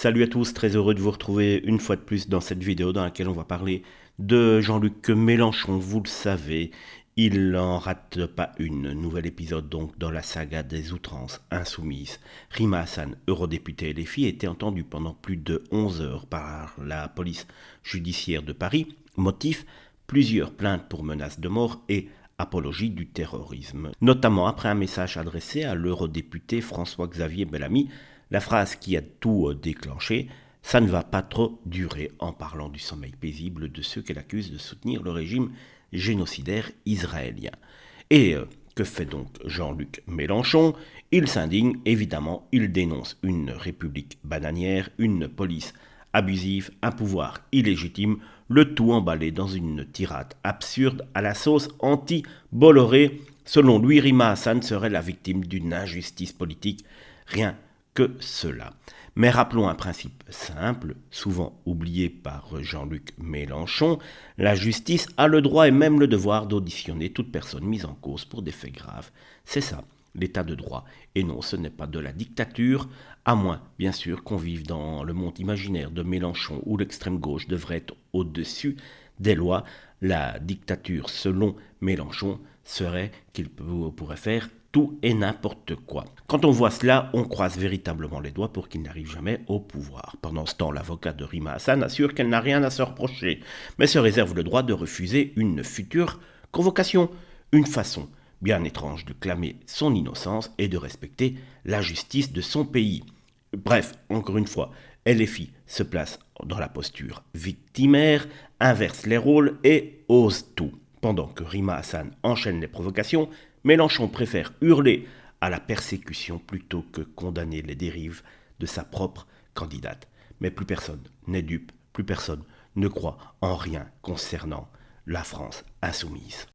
Salut à tous, très heureux de vous retrouver une fois de plus dans cette vidéo dans laquelle on va parler de Jean-Luc Mélenchon. Vous le savez, il n'en rate pas une. Nouvel épisode donc dans la saga des outrances insoumises. Rima Hassan, eurodéputée LFI, était entendue pendant plus de 11 heures par la police judiciaire de Paris. Motif, plusieurs plaintes pour menaces de mort et apologie du terrorisme. Notamment après un message adressé à l'eurodéputé François-Xavier Bellamy, la phrase qui a tout déclenché, ça ne va pas trop durer, en parlant du sommeil paisible de ceux qu'elle accuse de soutenir le régime génocidaire israélien. Et que fait donc Jean-Luc Mélenchon? Il s'indigne, évidemment, il dénonce une république bananière, une police abusive, un pouvoir illégitime, le tout emballé dans une tirade absurde à la sauce anti-Bolloré. Selon lui, Rima Hassan serait la victime d'une injustice politique. Rien que cela. Mais rappelons un principe simple, souvent oublié par Jean-Luc Mélenchon, la justice a le droit et même le devoir d'auditionner toute personne mise en cause pour des faits graves. C'est ça, l'état de droit. Et non, ce n'est pas de la dictature, à moins, bien sûr, qu'on vive dans le monde imaginaire de Mélenchon où l'extrême gauche devrait être au-dessus des lois. La dictature, selon Mélenchon, serait qu'il pourrait faire tout et n'importe quoi. Quand on voit cela, on croise véritablement les doigts pour qu'il n'arrive jamais au pouvoir. Pendant ce temps, l'avocat de Rima Hassan assure qu'elle n'a rien à se reprocher, mais se réserve le droit de refuser une future convocation. Une façon bien étrange de clamer son innocence et de respecter la justice de son pays. Bref, encore une fois, LFI se place dans la posture victimaire, inverse les rôles et ose tout. Pendant que Rima Hassan enchaîne les provocations, Mélenchon préfère hurler à la persécution plutôt que condamner les dérives de sa propre candidate. Mais plus personne n'est dupe, plus personne ne croit en rien concernant la France insoumise.